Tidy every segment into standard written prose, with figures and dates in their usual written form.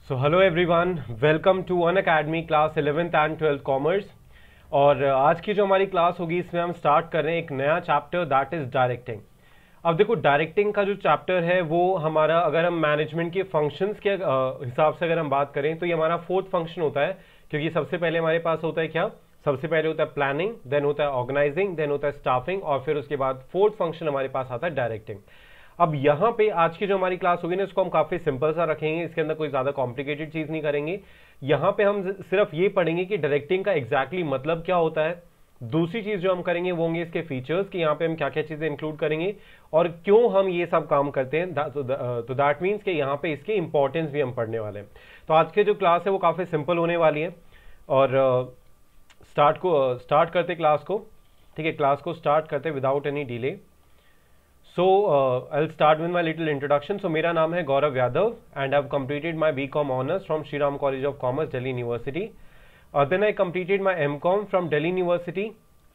So hello everyone, welcome to Unacademy class 11th and 12th commerce. और आज की जो हमारी क्लास होगी इसमें हम स्टार्ट कर रहे हैं एक नया चैप्टर, दैट इज डायरेक्टिंग। अब देखो, डायरेक्टिंग का जो चैप्टर है वो हमारा, अगर हम मैनेजमेंट के फंक्शंस के हिसाब से अगर हम बात करें तो ये हमारा फोर्थ फंक्शन होता है। क्योंकि सबसे पहले हमारे पास होता है क्या, सबसे पहले होता है प्लानिंग, देन होता है ऑर्गेनाइजिंग, देन होता है स्टाफिंग, और फिर उसके बाद फोर्थ फंक्शन हमारे पास आता है डायरेक्टिंग। अब यहाँ पे आज की जो हमारी क्लास होगी ना, इसको हम काफी सिंपल सा रखेंगे, इसके अंदर कोई ज्यादा कॉम्प्लिकेटेड चीज नहीं करेंगे। यहाँ पे हम सिर्फ ये पढ़ेंगे कि डायरेक्टिंग का एग्जैक्टली मतलब क्या होता है। दूसरी चीज जो हम करेंगे वो होंगे इसके फीचर्स, कि यहाँ पे हम क्या क्या चीजें इंक्लूड करेंगे और क्यों हम ये सब काम करते हैं। तो दैट मीन्स कि यहाँ पे इसके इंपॉर्टेंस भी हम पढ़ने वाले हैं। तो आज की जो क्लास है वो काफी सिंपल होने वाली है। और स्टार्ट करते क्लास को, ठीक है, क्लास को स्टार्ट करते without any delay. So I'll start with my little introduction. So मेरा नाम है Gaurav Yadav and I've completed my BCom honors from Shri Ram College of Commerce, Delhi University. Then I completed my MCom from Delhi University.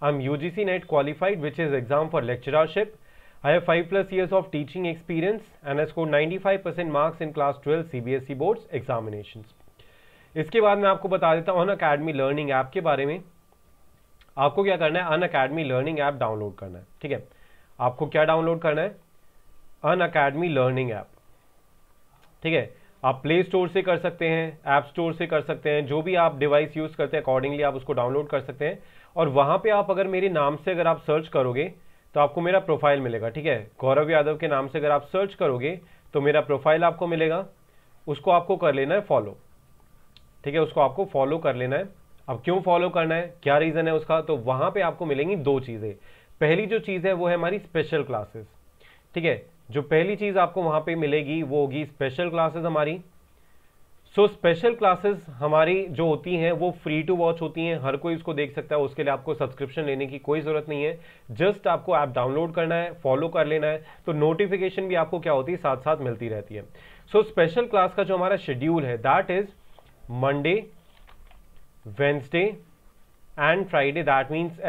I'm UGC NET qualified, which is exam for lecturership. I have 5+ years of teaching experience and I scored 95% marks in class 12 CBSE boards examinations. इसके बाद मैं आपको बता देता हूँ Unacademy learning app के बारे में। आपको क्या करना है, अनअकैडमी लर्निंग ऐप डाउनलोड करना है। ठीक है, आपको क्या डाउनलोड करना है, अनअकैडमी लर्निंग ऐप। ठीक है, आप प्ले स्टोर से कर सकते हैं, ऐप स्टोर से कर सकते हैं, जो भी आप डिवाइस यूज करते हैं अकॉर्डिंगली आप उसको डाउनलोड कर सकते हैं। और वहां पे आप अगर मेरे नाम से अगर आप सर्च करोगे तो आपको मेरा प्रोफाइल मिलेगा। ठीक है, गौरव यादव के नाम से अगर आप सर्च करोगे तो मेरा प्रोफाइल आपको मिलेगा, उसको आपको कर लेना है फॉलो। ठीक है, उसको आपको फॉलो कर लेना है। अब क्यों फॉलो करना है, क्या रीजन है उसका, तो वहां पे आपको मिलेंगी दो चीजें। पहली जो चीज है वो है हमारी स्पेशल क्लासेस। ठीक है, जो पहली चीज आपको वहां पे मिलेगी वो होगी स्पेशल क्लासेस हमारी। सो स्पेशल क्लासेस हमारी जो होती हैं वो फ्री टू वॉच होती हैं, हर कोई इसको देख सकता है, उसके लिए आपको सब्सक्रिप्शन लेने की कोई जरूरत नहीं है। जस्ट आपको ऐप डाउनलोड करना है, फॉलो कर लेना है, तो नोटिफिकेशन भी आपको क्या होती है, साथ साथ मिलती रहती है। सो स्पेशल क्लास का जो हमारा शेड्यूल है that is Monday, Wednesday and Friday, that means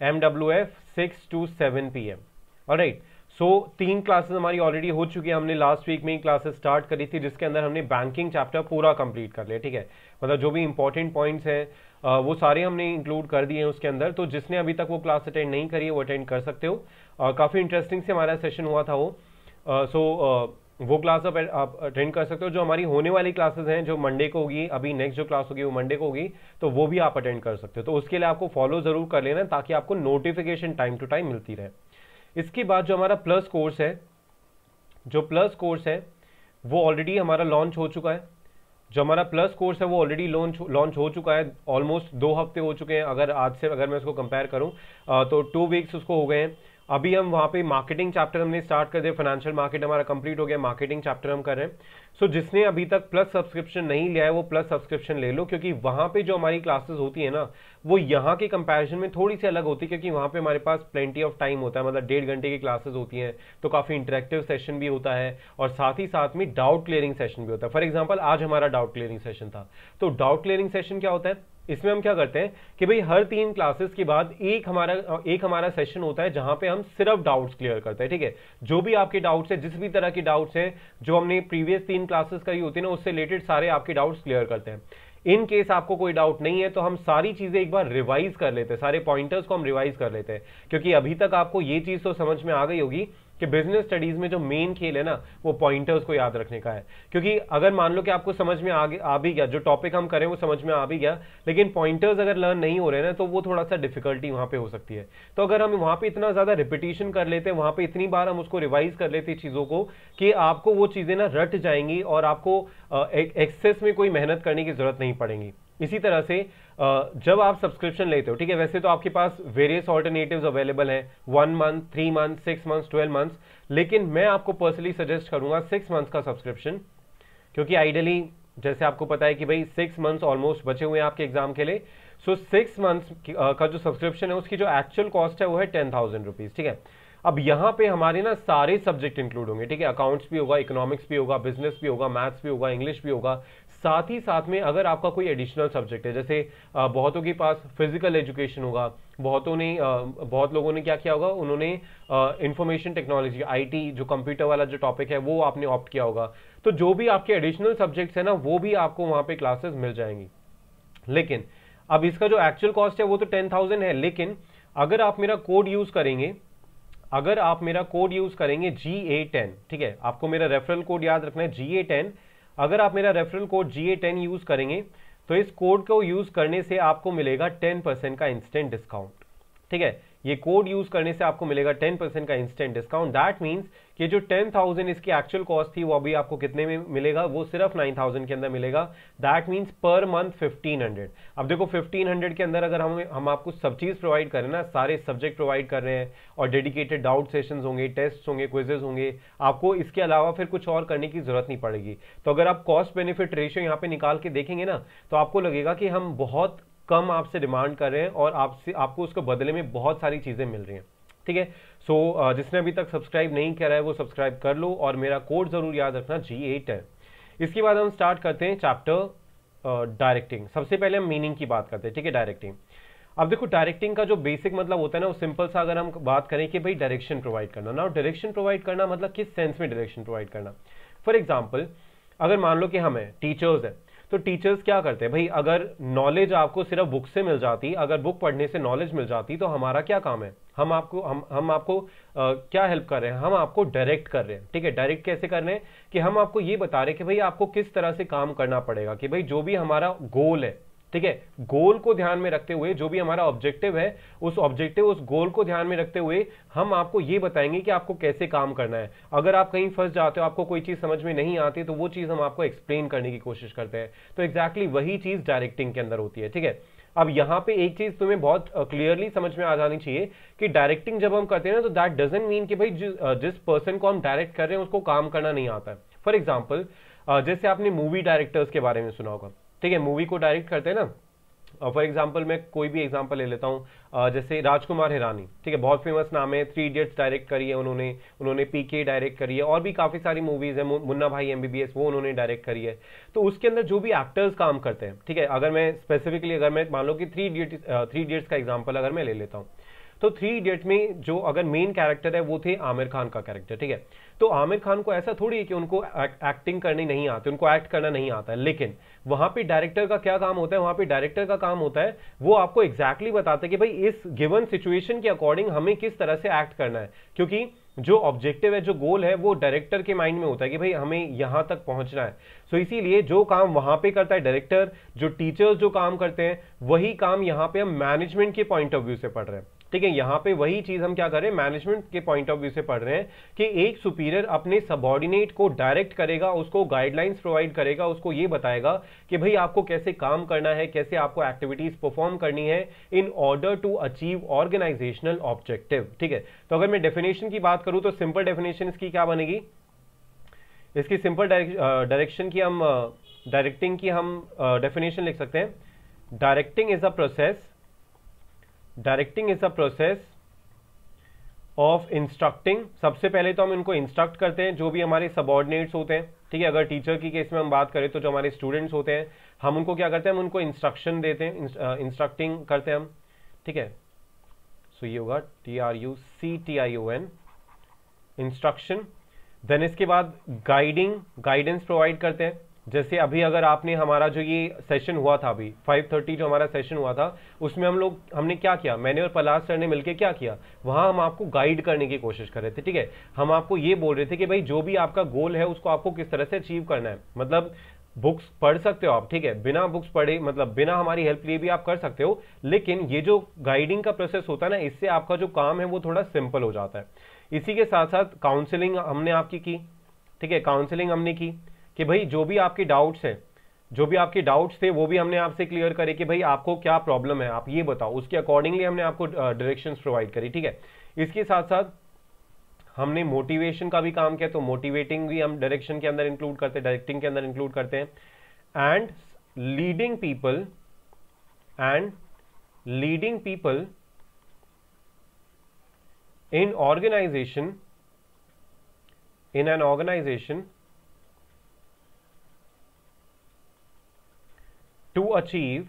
MWF 6 to 7 PM। Alright, so 3 classes हमारी ऑलरेडी हो चुकी है। हमने लास्ट वीक में ही क्लासेस स्टार्ट करी थी जिसके अंदर हमने बैंकिंग चैप्टर पूरा कंप्लीट कर लिया। ठीक है, मतलब जो भी इंपॉर्टेंट पॉइंट्स हैं वो सारे हमने इंक्लूड कर दिए हैं उसके अंदर। तो जिसने अभी तक वो क्लास अटेंड नहीं करी है वो अटेंड कर सकते हो। काफ़ी इंटरेस्टिंग से हमारा सेशन हुआ था वो। वो क्लास आप अटेंड कर सकते हो। जो हमारी होने वाली क्लासेस हैं जो मंडे को होगी, अभी नेक्स्ट जो क्लास होगी वो मंडे को होगी, तो वो भी आप अटेंड कर सकते हो। तो उसके लिए आपको फॉलो जरूर कर लेना ताकि आपको नोटिफिकेशन टाइम टू टाइम मिलती रहे। इसके बाद जो हमारा प्लस कोर्स है, जो प्लस कोर्स है वो ऑलरेडी हमारा लॉन्च हो चुका है। जो हमारा प्लस कोर्स है वो ऑलरेडी लॉन्च हो चुका है, ऑलमोस्ट 2 हफ्ते हो चुके हैं। अगर आज से अगर मैं उसको कंपेयर करूं तो 2 वीक्स उसको हो गए हैं। अभी हम वहाँ पे मार्केटिंग चैप्टर हमने स्टार्ट कर दिया, फाइनेंशियल मार्केट हमारा कंप्लीट हो गया, मार्केटिंग चैप्टर हम कर रहे हैं। सो जिसने अभी तक प्लस सब्सक्रिप्शन नहीं लिया है वो प्लस सब्सक्रिप्शन ले लो, क्योंकि वहाँ पे जो हमारी क्लासेस होती है ना वो यहाँ के कंपैरिजन में थोड़ी सी अलग होती है, क्योंकि वहाँ पे हमारे पास प्लेंटी ऑफ टाइम होता है, मतलब 1.5 घंटे की क्लासेस होती हैं, तो काफ़ी इंटरेक्टिव सेशन भी होता है और साथ ही साथ में डाउट क्लियरिंग सेशन भी होता है। फॉर एग्जाम्पल आज हमारा डाउट क्लियरिंग सेशन था। तो डाउट क्लियरिंग सेशन क्या होता है, इसमें हम क्या करते हैं कि भाई हर 3 क्लासेस के बाद एक हमारा सेशन होता है जहां पे हम सिर्फ डाउट्स क्लियर करते हैं। ठीक है, जो भी आपके डाउट्स है, जिस भी तरह के डाउट्स हैं जो हमने प्रीवियस 3 क्लासेस करी होती है ना, उससे रिलेटेड सारे आपके डाउट्स क्लियर करते हैं। इन केस आपको कोई डाउट नहीं है तो हम सारी चीजें एक बार रिवाइज कर लेते हैं, सारे पॉइंटर्स को हम रिवाइज कर लेते हैं। क्योंकि अभी तक आपको ये चीज तो समझ में आ गई होगी कि बिजनेस स्टडीज में जो मेन खेल है ना वो पॉइंटर्स को याद रखने का है। क्योंकि अगर मान लो कि आपको समझ में आ भी गया, जो टॉपिक हम करें वो समझ में आ भी गया, लेकिन पॉइंटर्स अगर लर्न नहीं हो रहे ना तो वो थोड़ा सा डिफिकल्टी वहां पे हो सकती है। तो अगर हम वहां पे इतना ज्यादा रिपीटिशन कर लेते हैं, वहां पे इतनी बार हम उसको रिवाइज कर लेते हैं चीजों को, कि आपको वो चीजें ना रट जाएंगी और आपको एक्सेस में कोई मेहनत करने की जरूरत नहीं पड़ेगी। इसी तरह से जब आप सब्सक्रिप्शन लेते हो, ठीक है, वैसे तो आपके पास वेरियस ऑल्टरनेटिव्स अवेलेबल हैं, 1 मंथ, 3 मंथ, 6 मंथ, 12 मंथ्स, लेकिन मैं आपको पर्सनली सजेस्ट करूंगा 6 मंथ्स का सब्सक्रिप्शन। क्योंकि आइडियली जैसे आपको पता है कि भाई 6 मंथ्स ऑलमोस्ट बचे हुए हैं आपके एग्जाम के लिए। सो 6 मंथ्स का जो सब्सक्रिप्शन है उसकी जो एक्चुअल कॉस्ट है वो है 10,000 रुपीज। ठीक है, अब यहाँ पे हमारे ना सारे सब्जेक्ट इंक्लूड होंगे। ठीक है, अकाउंट्स भी होगा, इकोनॉमिक्स भी होगा, बिजनेस भी होगा, मैथ्स भी होगा, इंग्लिश भी होगा, साथ ही साथ में अगर आपका कोई एडिशनल सब्जेक्ट है, जैसे बहुतों के पास फिजिकल एजुकेशन होगा, बहुत लोगों ने क्या किया होगा, उन्होंने इंफॉर्मेशन टेक्नोलॉजी आईटी जो कंप्यूटर वाला जो टॉपिक है वो आपने ऑप्ट किया होगा। तो जो भी आपके एडिशनल सब्जेक्ट्स है ना वो भी आपको वहां पे क्लासेस मिल जाएंगी। लेकिन अब इसका जो एक्चुअल कॉस्ट है वो तो 10,000 है, लेकिन अगर आप मेरा कोड यूज करेंगे, अगर आप मेरा कोड यूज करेंगे GA10, ठीक है, आपको मेरा रेफरल कोड याद रखना है GA10। अगर आप मेरा रेफरल कोड GA10 यूज करेंगे तो इस कोड को यूज करने से आपको मिलेगा 10% का इंस्टेंट डिस्काउंट। ठीक है, ये कोड यूज करने से आपको मिलेगा 10% का इंस्टेंट डिस्काउंट। दैट मींस कि जो 10,000 इसकी एक्चुअल कॉस्ट थी वो अभी आपको कितने में मिलेगा, वो सिर्फ 9,000 के अंदर मिलेगा। That means per month 1,500। अब देखो 1,500 के अंदर अगर हम आपको सब चीज प्रोवाइड कर रहे हैं ना, सारे सब्जेक्ट प्रोवाइड कर रहे हैं और डेडिकेटेड डाउट सेशंस होंगे, टेस्ट होंगे, क्विजेस होंगे, आपको इसके अलावा फिर कुछ और करने की जरूरत नहीं पड़ेगी। तो अगर आप कॉस्ट बेनिफिट रेशियो यहाँ पे निकाल के देखेंगे ना तो आपको लगेगा कि हम बहुत कम आपसे डिमांड कर रहे हैं और आपको उसके बदले में बहुत सारी चीजें मिल रही हैं। ठीक है, सो जिसने अभी तक सब्सक्राइब नहीं करा है वो सब्सक्राइब कर लो और मेरा कोड जरूर याद रखना GA10। इसके बाद हम स्टार्ट करते हैं चैप्टर डायरेक्टिंग। सबसे पहले हम मीनिंग की बात करते हैं। ठीक है, डायरेक्टिंग। अब देखो डायरेक्टिंग का जो बेसिक मतलब होता है ना वो सिंपल सा अगर हम बात करें कि भाई डायरेक्शन प्रोवाइड करना ना, डायरेक्शन प्रोवाइड करना मतलब किस सेंस में डायरेक्शन प्रोवाइड करना। फॉर एग्जाम्पल अगर मान लो कि हम टीचर्स है, तो टीचर्स क्या करते हैं भाई, अगर नॉलेज आपको सिर्फ बुक से मिल जाती, अगर बुक पढ़ने से नॉलेज मिल जाती तो हमारा क्या काम है, हम आपको क्या हेल्प कर रहे हैं, हम आपको डायरेक्ट कर रहे हैं। ठीक है, डायरेक्ट कैसे कर रहे हैं कि हम आपको ये बता रहे हैं कि भाई आपको किस तरह से काम करना पड़ेगा, कि भाई जो भी हमारा गोल है, ठीक है, गोल को ध्यान में रखते हुए जो भी हमारा ऑब्जेक्टिव है उस गोल को ध्यान में रखते हुए हम आपको ये बताएंगे कि आपको कैसे काम करना है। अगर आप कहीं फंस जाते हो, आपको कोई चीज समझ में नहीं आती, तो वो चीज हम आपको एक्सप्लेन करने की कोशिश करते हैं। तो एग्जैक्टली वही चीज डायरेक्टिंग के अंदर होती है। ठीक है, अब यहां पे एक चीज तुम्हें बहुत क्लियरली समझ में आ जानी चाहिए कि डायरेक्टिंग जब हम करते हैं ना तो दैट डजंट मीन कि भाई जिस पर्सन को हम डायरेक्ट कर रहे हैं उसको काम करना नहीं आता है। फॉर एग्जाम्पल जैसे आपने मूवी डायरेक्टर्स के बारे में सुना होगा। ठीक है, मूवी को डायरेक्ट करते हैं ना, फॉर एग्जाम्पल मैं कोई भी एग्जाम्पल ले लेता हूँ, जैसे राजकुमार हिरानी। ठीक है, बहुत फेमस नाम है, 3 इडियट्स डायरेक्ट करी है उन्होंने PK डायरेक्ट करी है और भी काफी सारी मूवीज है, मुन्ना भाई MBBS वो उन्होंने डायरेक्ट करी है। तो उसके अंदर जो भी एक्टर्स काम करते हैं, ठीक है, अगर मैं स्पेसिफिकली अगर मैं मान लो कि 3 इडियट्स का एग्जाम्पल अगर मैं ले लेता हूँ, तो 3 इडियट में जो अगर मेन कैरेक्टर है वो थे आमिर खान का कैरेक्टर। ठीक है, तो आमिर खान को ऐसा थोड़ी है कि उनको एक्टिंग करनी नहीं आती, उनको एक्ट करना नहीं आता है, लेकिन वहां पे डायरेक्टर का क्या काम होता है, वहां पे डायरेक्टर का काम होता है वो आपको एग्जैक्टली बताता है कि भाई इस गिवन सिचुएशन के अकॉर्डिंग हमें किस तरह से एक्ट करना है, क्योंकि जो ऑब्जेक्टिव है, जो गोल है, वो डायरेक्टर के माइंड में होता है कि भाई हमें यहां तक पहुंचना है। सो इसीलिए जो काम वहां पे करता है डायरेक्टर, जो टीचर्स जो काम करते हैं, वही काम यहां पे हम मैनेजमेंट के पॉइंट ऑफ व्यू से पढ़ रहे हैं। ठीक है, यहां पे वही चीज हम क्या कर रहे हैं, मैनेजमेंट के पॉइंट ऑफ व्यू से पढ़ रहे हैं कि एक सुपीरियर अपने सबऑर्डिनेट को डायरेक्ट करेगा, उसको गाइडलाइंस प्रोवाइड करेगा, उसको ये बताएगा कि भाई आपको कैसे काम करना है, कैसे आपको एक्टिविटीज परफॉर्म करनी है in order to achieve organizational objective. ठीक है, तो अगर मैं डेफिनेशन की बात करूं तो सिंपल डेफिनेशन इसकी क्या बनेगी, इसकी सिंपल डायरेक्शन की हम डायरेक्टिंग की हम डेफिनेशन लिख सकते हैं, directing is a process of instructing. सबसे पहले तो हम इनको इंस्ट्रक्ट करते हैं जो भी हमारे सबऑर्डिनेट्स होते हैं। ठीक है, अगर टीचर की केस में हम बात करें तो जो हमारे स्टूडेंट्स होते हैं हम उनको क्या करते हैं, हम उनको इंस्ट्रक्शन देते हैं, इंस्ट्रक्टिंग करते हैं हम। ठीक है, सो ये होगा TRUCTION, इंस्ट्रक्शन। देन इसके बाद गाइडेंस प्रोवाइड करते हैं। जैसे अभी अगर आपने हमारा जो ये सेशन हुआ था, अभी 5:30 जो हमारा सेशन हुआ था, उसमें हमने क्या किया, मैंने और पलाश सर ने मिलकर क्या किया, वहां हम आपको गाइड करने की कोशिश कर रहे थे। ठीक है, हम आपको ये बोल रहे थे कि भाई जो भी आपका गोल है उसको आपको किस तरह से अचीव करना है। मतलब बुक्स पढ़ सकते हो आप, ठीक है, बिना बुक्स पढ़े, मतलब बिना हमारी हेल्प लिए भी आप कर सकते हो, लेकिन ये जो गाइडिंग का प्रोसेस होता है ना, इससे आपका जो काम है वो थोड़ा सिंपल हो जाता है। इसी के साथ साथ काउंसलिंग हमने आपकी की। ठीक है, काउंसलिंग हमने की कि भाई जो भी आपके डाउट्स है, जो भी आपके डाउट्स थे वो भी हमने आपसे क्लियर करे कि भाई आपको क्या प्रॉब्लम है, आप ये बताओ, उसके अकॉर्डिंगली हमने आपको डायरेक्शंस प्रोवाइड करी। ठीक है, इसके साथ साथ हमने मोटिवेशन का भी काम किया, तो मोटिवेटिंग भी हम डायरेक्शन के अंदर इंक्लूड करते हैं, डायरेक्टिंग के अंदर इंक्लूड करते हैं। And leading people in an organization to achieve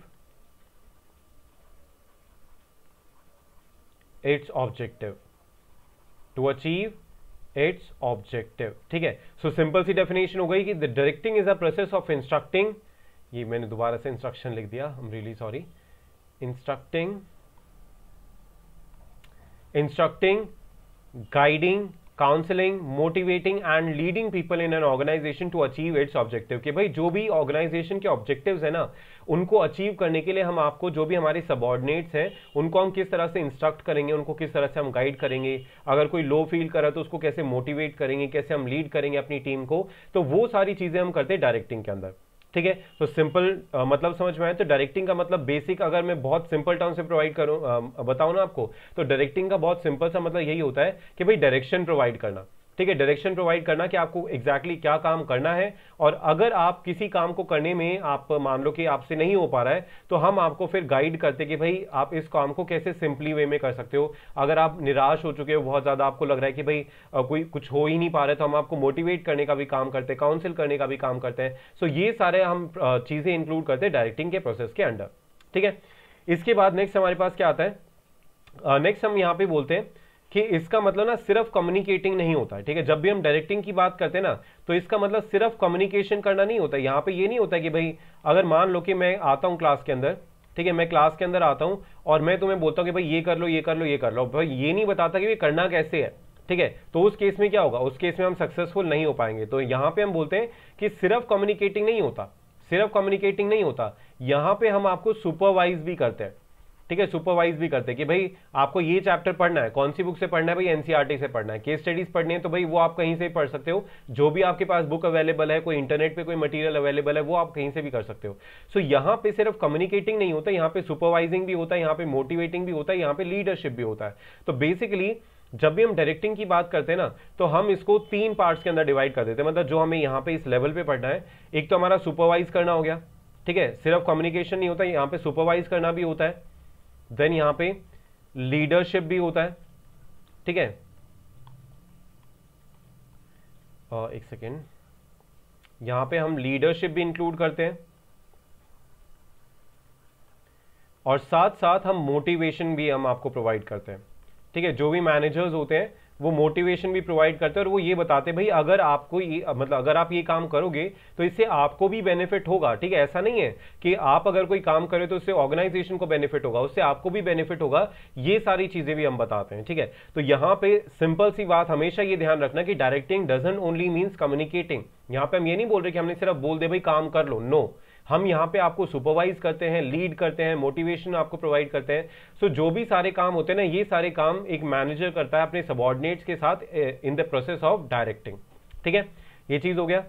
its objective, to achieve its objective. ठीक है, सो सिंपल सी डेफिनेशन हो गई कि the directing is a process of instructing, ये मैंने दोबारा से इंस्ट्रक्शन लिख दिया, I am really sorry, instructing, guiding, counselling, motivating and leading people in an organization to achieve its objective. कि भाई जो भी ऑर्गेनाइजेशन के ऑब्जेक्टिव्स है ना, उनको अचीव करने के लिए हम आपको, जो भी हमारे सबऑर्डिनेट्स हैं, उनको हम किस तरह से इंस्ट्रक्ट करेंगे, उनको किस तरह से हम गाइड करेंगे, अगर कोई लो फील कर रहा है तो उसको कैसे मोटिवेट करेंगे, कैसे हम लीड करेंगे अपनी टीम को, तो वो सारी चीजें हम करते हैं डायरेक्टिंग के अंदर। ठीक है, तो सिंपल मतलब समझ में आए तो डायरेक्टिंग का मतलब बेसिक, अगर मैं बहुत सिंपल टर्म से प्रोवाइड करूं बताऊं ना आपको, तो डायरेक्टिंग का बहुत सिंपल सा मतलब यही होता है कि भाई डायरेक्शन प्रोवाइड करना। ठीक है, डायरेक्शन प्रोवाइड करना कि आपको एग्जैक्टली क्या काम करना है, और अगर आप किसी काम को करने में आप मान लो कि आपसे नहीं हो पा रहा है, तो हम आपको फिर गाइड करते कि भाई आप इस काम को कैसे सिंपली वे में कर सकते हो। अगर आप निराश हो चुके हो बहुत ज्यादा, आपको लग रहा है कि भाई कोई कुछ हो ही नहीं पा रहा है, तो हम आपको मोटिवेट करने का भी काम करते हैं, काउंसिल करने का भी काम करते हैं। सो ये सारे हम चीजें इंक्लूड करते हैं डायरेक्टिंग के प्रोसेस के अंडर। ठीक है, इसके बाद नेक्स्ट हमारे पास क्या आता है, नेक्स्ट हम यहाँ पे बोलते हैं कि इसका मतलब ना सिर्फ कम्युनिकेटिंग नहीं होता है। ठीक है, जब भी हम डायरेक्टिंग की बात करते हैं ना, तो इसका मतलब सिर्फ कम्युनिकेशन करना नहीं होता। यहाँ पे ये नहीं होता कि भाई अगर मान लो कि मैं आता हूँ क्लास के अंदर, ठीक है, मैं क्लास के अंदर आता हूँ और मैं तुम्हें बोलता हूँ कि भाई ये कर लो, ये कर लो, ये कर लो, भाई ये नहीं बताता कि ये करना कैसे है। ठीक है, तो उस केस में क्या होगा, उस केस में हम सक्सेसफुल नहीं हो पाएंगे। तो यहाँ पे हम बोलते हैं कि सिर्फ कम्युनिकेटिंग नहीं होता, सिर्फ कम्युनिकेटिंग नहीं होता, यहाँ पे हम आपको सुपरवाइज भी करते हैं। ठीक है, सुपरवाइज भी करते हैं कि भाई आपको ये चैप्टर पढ़ना है, कौन सी बुक से पढ़ना है, भाई एनसीईआरटी से पढ़ना है। केस स्टडीज पढ़नी है तो भाई वो आप कहीं से पढ़ सकते हो, जो भी आपके पास बुक अवेलेबल है, कोई इंटरनेट पे कोई मटेरियल अवेलेबल है, वो आप कहीं से भी कर सकते हो। सो यहाँ पे सिर्फ कम्युनिकेटिंग नहीं होता, यहाँ पे सुपरवाइजिंग भी होता है, यहाँ पे मोटिवेटिंग भी होता है, यहाँ पे लीडरशिप भी होता है। तो बेसिकली जब भी हम डायरेक्टिंग की बात करते हैं ना, तो हम इसको 3 पार्ट्स के अंदर डिवाइड कर देते हैं। मतलब जो हमें यहाँ पे इस लेवल पे पढ़ना है, एक तो हमारा सुपरवाइज करना हो गया। ठीक है, सिर्फ कम्युनिकेशन नहीं होता, यहाँ पे सुपरवाइज करना भी होता है, देन यहां पे लीडरशिप भी होता है। ठीक है, एक सेकेंड, यहां पे हम लीडरशिप भी इंक्लूड करते हैं, और साथ साथ हम मोटिवेशन भी हम आपको प्रोवाइड करते हैं। ठीक है, जो भी मैनेजर्स होते हैं वो मोटिवेशन भी प्रोवाइड करते हैं, और वो ये बताते हैं भाई अगर आपको ये मतलब अगर आप ये काम करोगे तो इससे आपको भी बेनिफिट होगा। ठीक है, ऐसा नहीं है कि आप अगर कोई काम करें तो उससे ऑर्गेनाइजेशन को बेनिफिट होगा, उससे आपको भी बेनिफिट होगा, ये सारी चीजें भी हम बताते हैं। ठीक है, तो यहाँ पे सिंपल सी बात हमेशा ये ध्यान रखना कि directing doesn't only means communicating. यहाँ पे हम ये नहीं बोल रहे कि हमने सिर्फ बोल दे भाई काम कर लो, नो, हम यहाँ पे आपको सुपरवाइज करते हैं, लीड करते हैं, मोटिवेशन आपको प्रोवाइड करते हैं। सो जो भी सारे काम होते हैं ना, ये सारे काम एक मैनेजर करता है अपने सबऑर्डिनेट्स के साथ in the process of directing. ठीक है, ये चीज हो गया।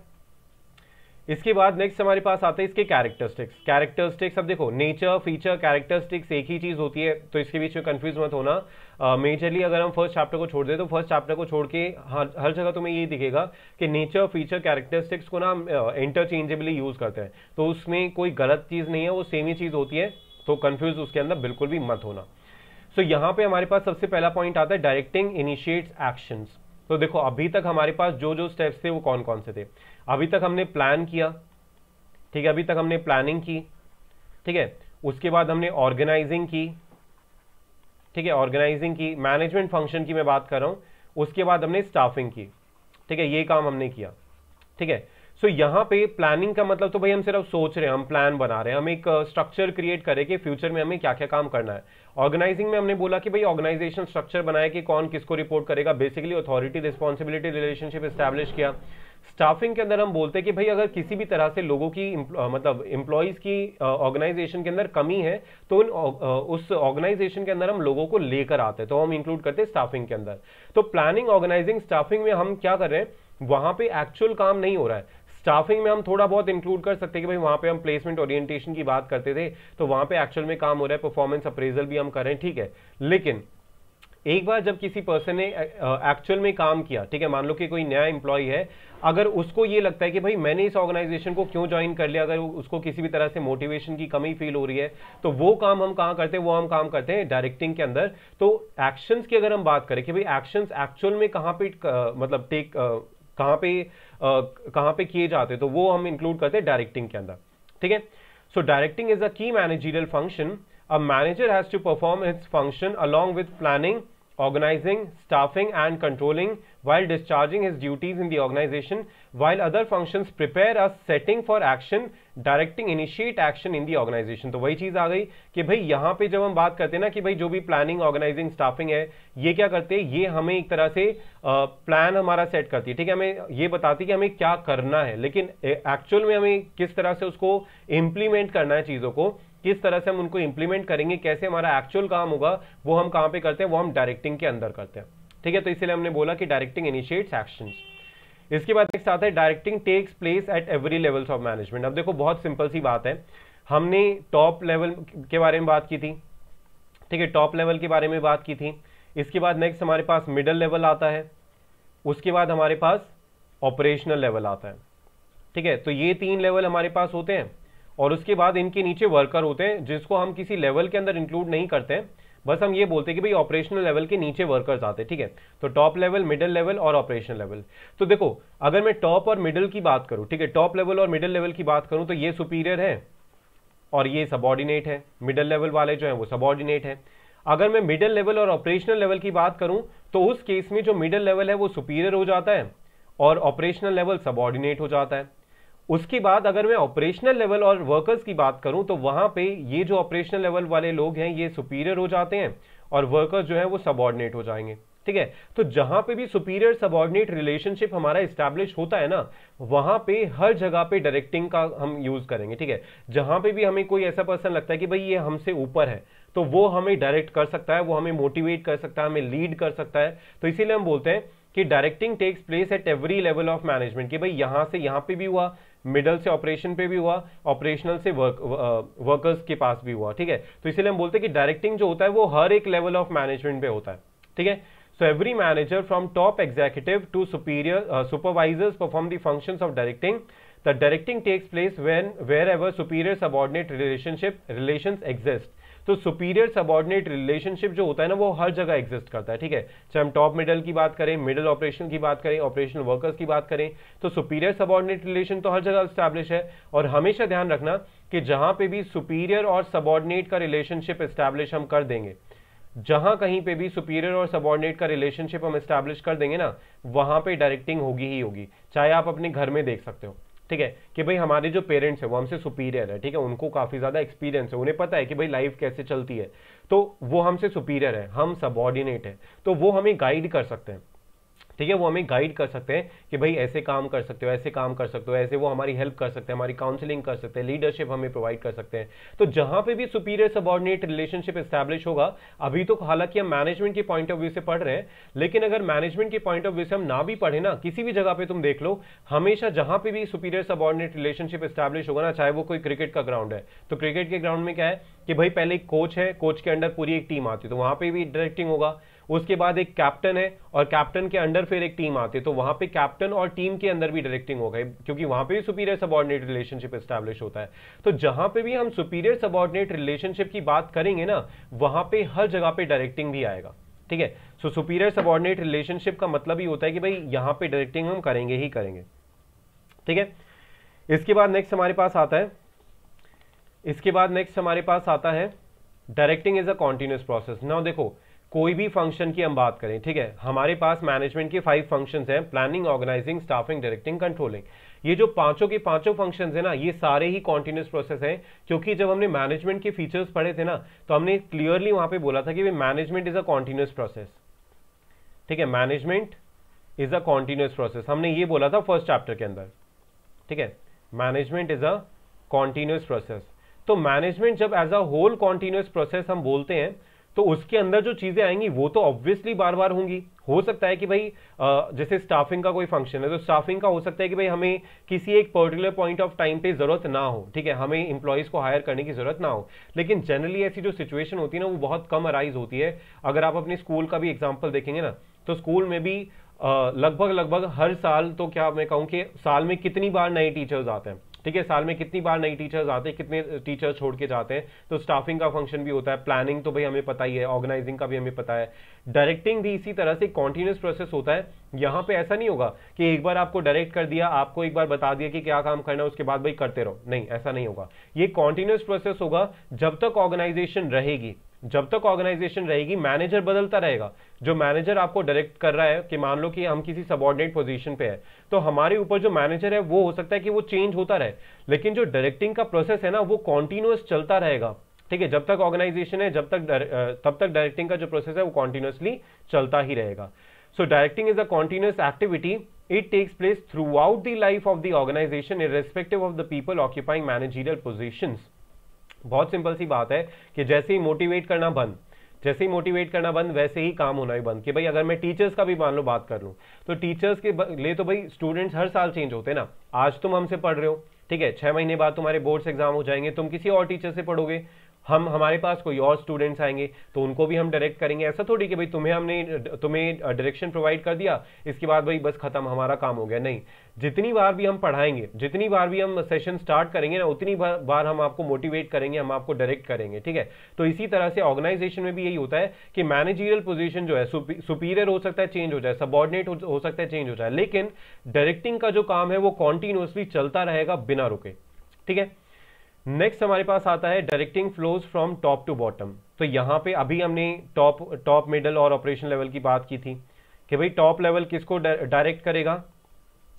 इसके बाद नेक्स्ट हमारे पास आते हैं इसके कैरेक्टरिस्टिक्स। कैरेक्टरिस्टिक्स, अब देखो नेचर, फीचर, कैरेक्टरिस्टिक्स एक ही चीज होती है, तो इसके बीच में कंफ्यूज मत होना। मेजरली अगर हम फर्स्ट चैप्टर को छोड़ दे तो फर्स्ट चैप्टर को छोड़ के हर जगह तुम्हें ये दिखेगा कि नेचर, फीचर, कैरेक्टरिस्टिक्स को ना हम इंटरचेंजेबली यूज करते हैं, तो उसमें कोई गलत चीज नहीं है, वो सेम ही चीज होती है, तो कंफ्यूज उसके अंदर बिल्कुल भी मत होना। सो यहाँ पे हमारे पास सबसे पहला पॉइंट आता है डायरेक्टिंग इनिशिएट्स एक्शंस। तो देखो अभी तक हमारे पास जो जो स्टेप्स थे वो कौन कौन से थे। अभी तक हमने प्लान किया, ठीक है, अभी तक हमने प्लानिंग की, ठीक है, उसके बाद हमने ऑर्गेनाइजिंग की, ठीक है, ऑर्गेनाइजिंग की, मैनेजमेंट फंक्शन की मैं बात कर रहा हूं, उसके बाद हमने स्टाफिंग की, ठीक है, ये काम हमने किया। ठीक है, सो यहां पे प्लानिंग का मतलब तो भाई हम सिर्फ सोच रहे हैं, हम प्लान बना रहे हैं, हम एक स्ट्रक्चर क्रिएट करें कि फ्यूचर में हमें क्या क्या काम करना है। ऑर्गेनाइजिंग में हमने बोला कि भाई ऑर्गेनाइजेशन स्ट्रक्चर बनाया कि कौन किसको रिपोर्ट करेगा, basically authority responsibility relationship establish किया। स्टाफिंग के अंदर हम बोलते हैं कि भाई अगर किसी भी तरह से लोगों की मतलब एम्प्लॉइज की ऑर्गेनाइजेशन के अंदर कमी है, तो उस ऑर्गेनाइजेशन के अंदर हम लोगों को लेकर आते हैं, तो हम इंक्लूड करते हैं स्टाफिंग के अंदर। तो प्लानिंग, ऑर्गेनाइजिंग, स्टाफिंग में हम क्या कर रहे हैं, वहां पे एक्चुअल काम नहीं हो रहा है। स्टाफिंग में हम थोड़ा बहुत इंक्लूड कर सकते हैं कि भाई वहां पे हम प्लेसमेंट ओरिएंटेशन की बात करते थे, तो वहां पे एक्चुअल में काम हो रहा है, परफॉर्मेंस अप्रेजल भी हम कर रहे हैं, ठीक है। लेकिन एक बार जब किसी पर्सन ने एक्चुअल में काम किया, ठीक है, मान लो कि कोई नया एम्प्लॉय है, अगर उसको ये लगता है कि भाई मैंने इस ऑर्गेनाइजेशन को क्यों ज्वाइन कर लिया, अगर उसको किसी भी तरह से मोटिवेशन की कमी फील हो रही है, तो वो काम हम कहाँ करते हैं, वो हम काम करते हैं डायरेक्टिंग के अंदर। तो एक्शंस की अगर हम बात करें कि भाई एक्शंस एक्चुअल में कहाँ पे मतलब कहाँ पे किए जाते हैं, तो वो हम इंक्लूड करते हैं डायरेक्टिंग के अंदर, ठीक है। So directing is a key managerial function. A manager has to perform its function along with planning, organizing, staffing and controlling while discharging his duties in the organization, while other functions prepare a setting for action, directing initiate action in the organization. तो वही चीज आ गई कि भाई यहाँ पे जब हम बात करते हैं ना कि भाई जो भी प्लानिंग, ऑर्गेनाइजिंग, स्टाफिंग है, ये क्या करते हैं, ये हमें एक तरह से प्लान हमारा सेट करती है, ठीक है, हमें ये बताती है कि हमें क्या करना है, लेकिन एक्चुअल में हमें किस तरह से उसको इंप्लीमेंट करना है, चीजों को किस तरह से हम उनको इंप्लीमेंट करेंगे, कैसे हमारा एक्चुअल काम होगा, वो हम कहां पे करते हैं, वो हम डायरेक्टिंग के अंदर करते हैं, ठीक है। तो इसलिए हमने बोला कि डायरेक्टिंग इनिशिएट्स एक्शंस। इसके बाद नेक्स्ट आता है directing takes place at every levels of management. अब देखो बहुत सिंपल सी बात है, हमने टॉप लेवल के बारे में बात की थी, ठीक है, टॉप लेवल के बारे में बात की थी। इसके बाद नेक्स्ट हमारे पास मिडल लेवल आता है, उसके बाद हमारे पास ऑपरेशनल लेवल आता है, ठीक है। तो ये 3 लेवल हमारे पास होते हैं और उसके बाद इनके नीचे वर्कर होते हैं जिसको हम किसी लेवल के अंदर इंक्लूड नहीं करते हैं, बस हम ये बोलते हैं कि भाई ऑपरेशनल लेवल के नीचे वर्कर्स आते हैं, ठीक है। तो टॉप लेवल, मिडिल लेवल और ऑपरेशनल लेवल। तो देखो अगर मैं टॉप और मिडिल की बात करूं, ठीक है, टॉप लेवल और मिडिल लेवल की बात करूं तो ये सुपीरियर है और ये सबऑर्डिनेट है, मिडिल लेवल वाले जो है वो सबऑर्डिनेट है। अगर मैं मिडिल लेवल और ऑपरेशनल लेवल की बात करूं तो उस केस में जो मिडिल लेवल है वो सुपीरियर हो जाता है और ऑपरेशनल लेवल सबऑर्डिनेट हो जाता है। उसके बाद अगर मैं ऑपरेशनल लेवल और वर्कर्स की बात करूं तो वहां पे ये जो ऑपरेशनल लेवल वाले लोग हैं ये सुपीरियर हो जाते हैं और वर्कर्स जो है वो सबऑर्डिनेट हो जाएंगे, ठीक है। तो जहां पे भी सुपीरियर सबऑर्डिनेट रिलेशनशिप हमारा एस्टैब्लिश होता है ना, वहां पे हर जगह पे डायरेक्टिंग का हम यूज करेंगे, ठीक है। जहां पे भी हमें कोई ऐसा पर्सन लगता है कि भाई ये हमसे ऊपर है तो वो हमें डायरेक्ट कर सकता है, वो हमें मोटिवेट कर सकता है, हमें लीड कर सकता है। तो इसीलिए हम बोलते हैं कि directing takes place at every level of management, कि भाई यहां से यहां पे भी हुआ, मिडल से ऑपरेशन पे भी हुआ, ऑपरेशनल से वर्कर्स के पास भी हुआ, ठीक है। तो इसीलिए हम बोलते हैं कि डायरेक्टिंग जो होता है वो हर एक लेवल ऑफ मैनेजमेंट पे होता है, ठीक है। So every manager from top executive to superior supervisors perform the functions of directing. The directing takes place when wherever superior subordinate relations exist. तो सुपीरियर सबऑर्डिनेट रिलेशनशिप जो होता है ना वो हर जगह एग्जिस्ट करता है, ठीक है। चाहे हम टॉप मिडल की बात करें, मिडल ऑपरेशन की बात करें, ऑपरेशनल वर्कर्स की बात करें, तो सुपीरियर सबऑर्डिनेट रिलेशन तो हर जगह एस्टैब्लिश है। और हमेशा ध्यान रखना कि जहां पे भी सुपीरियर और सबऑर्डिनेट का रिलेशनशिप एस्टैब्लिश हम कर देंगे, जहां कहीं पे भी सुपीरियर और सबऑर्डिनेट का रिलेशनशिप हम एस्टैब्लिश कर देंगे ना, वहां पे डायरेक्टिंग होगी ही होगी। चाहे आप अपने घर में देख सकते हो, ठीक है, कि भाई हमारे जो पेरेंट्स है वो हमसे सुपीरियर है, ठीक है, उनको काफी ज्यादा एक्सपीरियंस है, उन्हें पता है कि भाई लाइफ कैसे चलती है, तो वो हमसे सुपीरियर है, हम सबऑर्डिनेट है, तो वो हमें गाइड कर सकते हैं, ठीक है, वो हमें गाइड कर सकते हैं कि भाई ऐसे काम कर सकते हो, ऐसे काम कर सकते हो, ऐसे वो हमारी हेल्प कर सकते हैं, हमारी काउंसलिंग कर सकते हैं, लीडरशिप हमें प्रोवाइड कर सकते हैं। तो जहां पे भी सुपीरियर सबऑर्डिनेट रिलेशनशिप एस्टैब्लिश होगा, अभी तो हालांकि हम मैनेजमेंट के पॉइंट ऑफ व्यू से पढ़ रहे हैं, लेकिन अगर मैनेजमेंट के पॉइंट ऑफ व्यू से हम ना भी पढ़े ना, किसी भी जगह पे तुम देख लो, हमेशा जहां पे भी सुपीरियर सबऑर्डिनेट रिलेशनशिप एस्टैब्लिश होगा ना, चाहे वो कोई क्रिकेट का ग्राउंड है, तो क्रिकेट के ग्राउंड में क्या है कि भाई पहले एक कोच है, कोच के अंडर पूरी एक टीम आती है, तो वहां पे भी डायरेक्टिंग होगा। उसके बाद एक कैप्टन है और कैप्टन के अंडर फिर एक टीम आती है, तो वहां पे कैप्टन और टीम के अंदर भी डायरेक्टिंग होगा, क्योंकि वहां पे भी सुपीरियर सबऑर्डिनेट रिलेशनशिप एस्टैब्लिश होता है। तो जहां पे भी हम सुपीरियर सबऑर्डिनेट रिलेशनशिप की बात करेंगे ना, वहां पे हर जगह पे डायरेक्टिंग भी आएगा, ठीक है। सो सुपीरियर सबऑर्डिनेट रिलेशनशिप का मतलब ही होता है कि भाई यहां पे डायरेक्टिंग हम करेंगे ही करेंगे, ठीक है। इसके बाद नेक्स्ट हमारे पास आता है directing is a continuous process. Now देखो कोई भी फंक्शन की हम बात करें, ठीक है, हमारे पास मैनेजमेंट के 5 फंक्शंस हैं, planning, organizing, staffing, directing, controlling. ये जो पांचों के पांचों फंक्शंस हैं ना, ये सारे ही कॉन्टिन्यूअस प्रोसेस हैं, क्योंकि जब हमने मैनेजमेंट के फीचर्स पढ़े थे ना, तो हमने क्लियरली वहां पे बोला था कि management is a continuous process, ठीक है, management is a continuous process, हमने ये बोला था फर्स्ट चैप्टर के अंदर, ठीक है, management is a continuous process. तो मैनेजमेंट जब as a whole continuous process हम बोलते हैं, तो उसके अंदर जो चीजें आएंगी वो तो ऑब्वियसली बार बार होंगी। हो सकता है कि भाई जैसे स्टाफिंग का कोई फंक्शन है, तो स्टाफिंग का हो सकता है कि भाई हमें किसी एक पर्टिकुलर पॉइंट ऑफ टाइम पे जरूरत ना हो, ठीक है, हमें इंप्लॉइज को हायर करने की जरूरत ना हो, लेकिन जनरली ऐसी जो सिचुएशन होती है ना वो बहुत कम अराइज होती है। अगर आप अपने स्कूल का भी एग्जाम्पल देखेंगे ना, तो स्कूल में भी लगभग हर साल, तो क्या मैं कहूँ कि साल में कितनी बार नए टीचर्स आते हैं, ठीक है, साल में कितनी बार नई टीचर्स आते हैं, कितने टीचर्स छोड़ के जाते हैं, तो स्टाफिंग का फंक्शन भी होता है, प्लानिंग तो भाई हमें पता ही है, ऑर्गेनाइजिंग का भी हमें पता है, डायरेक्टिंग भी इसी तरह से कॉन्टिन्यूस प्रोसेस होता है। यहाँ पे ऐसा नहीं होगा कि एक बार आपको डायरेक्ट कर दिया, आपको एक बार बता दिया कि क्या काम करना है, उसके बाद भाई करते रहो, नहीं ऐसा नहीं होगा। ये कॉन्टिन्यूस प्रोसेस होगा जब तक ऑर्गेनाइजेशन रहेगी, जब तक ऑर्गेनाइजेशन रहेगी मैनेजर बदलता रहेगा। जो मैनेजर आपको डायरेक्ट कर रहा है, कि मान लो कि हम किसी सबऑर्डिनेट पोजीशन पे है, तो हमारे ऊपर जो मैनेजर है वो हो सकता है कि वो चेंज होता रहे, लेकिन जो डायरेक्टिंग का प्रोसेस है ना वो कॉन्टिन्यूअस चलता रहेगा। ठीक है, जब तक ऑर्गेनाइजेशन है, तब तक डायरेक्टिंग का जो प्रोसेस है वो कॉन्टिन्यूअसली चलता ही रहेगा। So directing is a continuous activity, it takes place throughout the life of the organization irrespective of the people occupying managerial positions। बहुत सिंपल सी बात है कि जैसे ही मोटिवेट करना बंद, जैसे ही मोटिवेट करना बंद, वैसे ही काम होना भी बंद। कि भाई अगर मैं टीचर्स का भी मान लो बात कर लूं, तो टीचर्स के लिए तो भाई स्टूडेंट्स हर साल चेंज होते हैं ना। आज तुम हमसे पढ़ रहे हो, ठीक है, 6 महीने बाद तुम्हारे बोर्ड्स एग्जाम हो जाएंगे, तुम किसी और टीचर से पढ़ोगे, हमारे पास कोई और स्टूडेंट्स आएंगे तो उनको भी हम डायरेक्ट करेंगे। ऐसा थोड़ी कि भाई तुम्हें डायरेक्शन प्रोवाइड कर दिया, इसके बाद भाई बस खत्म, हमारा काम हो गया, नहीं। जितनी बार भी हम पढ़ाएंगे, जितनी बार भी हम सेशन स्टार्ट करेंगे ना, उतनी बार हम आपको मोटिवेट करेंगे, हम आपको डायरेक्ट करेंगे। ठीक है, तो इसी तरह से ऑर्गेनाइजेशन में भी यही होता है कि मैनेजरियल पोजीशन जो है, सुपीरियर हो सकता है चेंज हो जाए, सबऑर्डिनेट हो सकता है चेंज हो जाए, लेकिन डायरेक्टिंग का जो काम है वो कॉन्टिन्यूअसली चलता रहेगा बिना रुके। ठीक है, नेक्स्ट हमारे पास आता है directing flows from top to bottom. तो यहां पे अभी हमने टॉप मिडल और ऑपरेशन लेवल की बात की थी कि भाई टॉप लेवल किसको डायरेक्ट करेगा,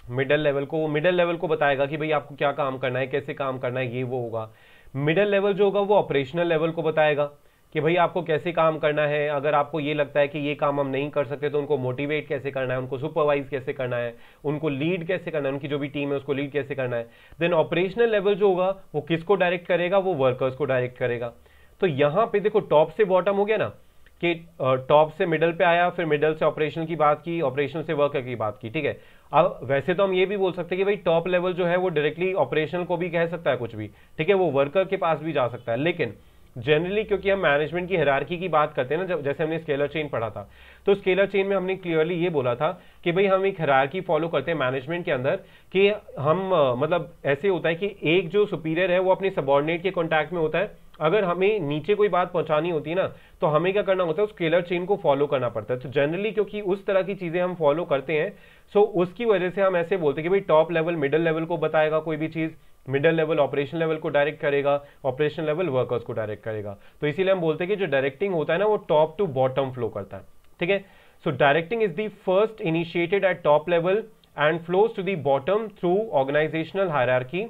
मिडल लेवल को। मिडल लेवल को बताएगा कि भाई आपको क्या काम करना है, कैसे काम करना है, ये वो होगा। मिडल लेवल जो होगा वो ऑपरेशनल लेवल को बताएगा कि भाई आपको कैसे काम करना है, अगर आपको ये लगता है कि ये काम हम नहीं कर सकते तो उनको मोटिवेट कैसे करना है, उनको सुपरवाइज कैसे करना है, उनको लीड कैसे करना है, उनकी जो भी टीम है उसको लीड कैसे करना है। देन ऑपरेशनल लेवल जो होगा वो किसको डायरेक्ट करेगा, वो वर्कर्स को डायरेक्ट करेगा। तो यहां पे देखो टॉप से बॉटम हो गया ना, कि टॉप से मिडल पे आया, फिर मिडल से ऑपरेशनल की बात की, ऑपरेशनल से वर्कर की बात की। ठीक है, अब वैसे तो हम ये भी बोल सकते हैं कि भाई टॉप लेवल जो है वो डायरेक्टली ऑपरेशनल को भी कह सकता है कुछ भी, ठीक है, वो वर्कर के पास भी जा सकता है। लेकिन जनरली क्योंकि हम मैनेजमेंट की हायरार्की की बात करते हैं ना, जैसे हमने स्केलर चेन पढ़ा था, तो स्केलर चेन में हमने क्लियरली ये बोला था कि भाई हम एक हायरार्की फॉलो करते हैं मैनेजमेंट के अंदर, कि हम मतलब ऐसे होता है कि एक जो सुपीरियर है वो अपने सबऑर्डिनेट के कॉन्टैक्ट में होता है। अगर हमें नीचे कोई बात पहुंचानी होती है ना, तो हमें क्या करना होता है, उस स्केलर चेन को फॉलो करना पड़ता है। तो जनरली क्योंकि उस तरह की चीजें हम फॉलो करते हैं, सो उसकी वजह से हम ऐसे बोलते हैं कि भाई टॉप लेवल मिडल लेवल को बताएगा कोई भी चीज, मिडल लेवल ऑपरेशन लेवल को डायरेक्ट करेगा, ऑपरेशन लेवल वर्कर्स को डायरेक्ट करेगा। तो इसीलिए हम बोलते हैं कि जो डायरेक्टिंग होता है ना वो टॉप टू बॉटम फ्लो करता है। ठीक है, so directing is the first initiated at top level and flows to the bottom through organizational hierarchy.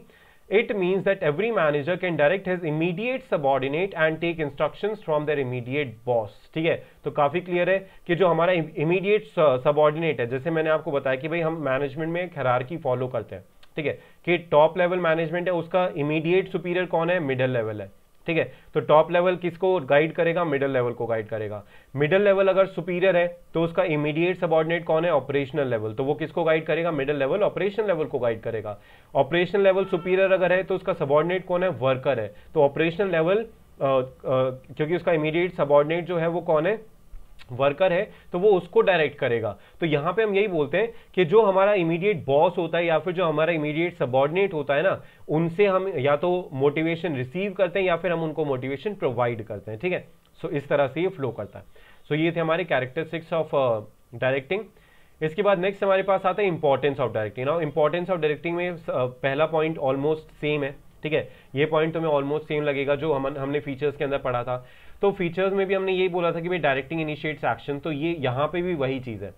It means that every manager can direct his immediate subordinate and take instructions from their immediate boss. ठीक है, तो काफी clear है कि जो हमारा immediate subordinate है, जैसे मैंने आपको बताया कि भाई हम मैनेजमेंट में एक हायरार्की फॉलो करते हैं, ठीक है, कि टॉप लेवल मैनेजमेंट है, उसका इमीडिएट सुपीरियर कौन है, मिडल लेवल है। ठीक है, तो टॉप लेवल किसको गाइड करेगा, मिडल लेवल को गाइड करेगा। मिडल लेवल अगर सुपीरियर है तो उसका इमीडिएट सबऑर्डिनेट कौन है, ऑपरेशनल लेवल, तो वो किसको गाइड करेगा, मिडल लेवल ऑपरेशन लेवल को गाइड करेगा। ऑपरेशनल लेवल सुपीरियर अगर है तो उसका सबऑर्डिनेट कौन है, वर्कर है, तो ऑपरेशनल लेवल क्योंकि उसका इमीडिएट सबऑर्डिनेट जो है वो कौन है, वर्कर है, तो वो उसको डायरेक्ट करेगा। तो यहां पे हम यही बोलते हैं कि जो हमारा इमीडिएट बॉस होता है या फिर जो हमारा इमीडिएट सबऑर्डिनेट होता है ना, उनसे हम या तो मोटिवेशन रिसीव करते हैं या फिर हम उनको मोटिवेशन प्रोवाइड करते हैं। ठीक है, सो इस तरह से ये फ्लो करता है। सो ये थे हमारे कैरेक्टरिस्टिक्स ऑफ डायरेक्टिंग। इसके बाद नेक्स्ट हमारे पास आता है importance of directing. Now importance of directing में पहला पॉइंट ऑलमोस्ट सेम है। ठीक है, ये पॉइंट तुम्हें ऑलमोस्ट सेम लगेगा जो हमने फीचर्स के अंदर पढ़ा था। तो फीचर्स में भी हमने यही बोला था कि भाई डायरेक्टिंग इनिशिएट्स एक्शन, तो ये यहाँ पे भी वही चीज है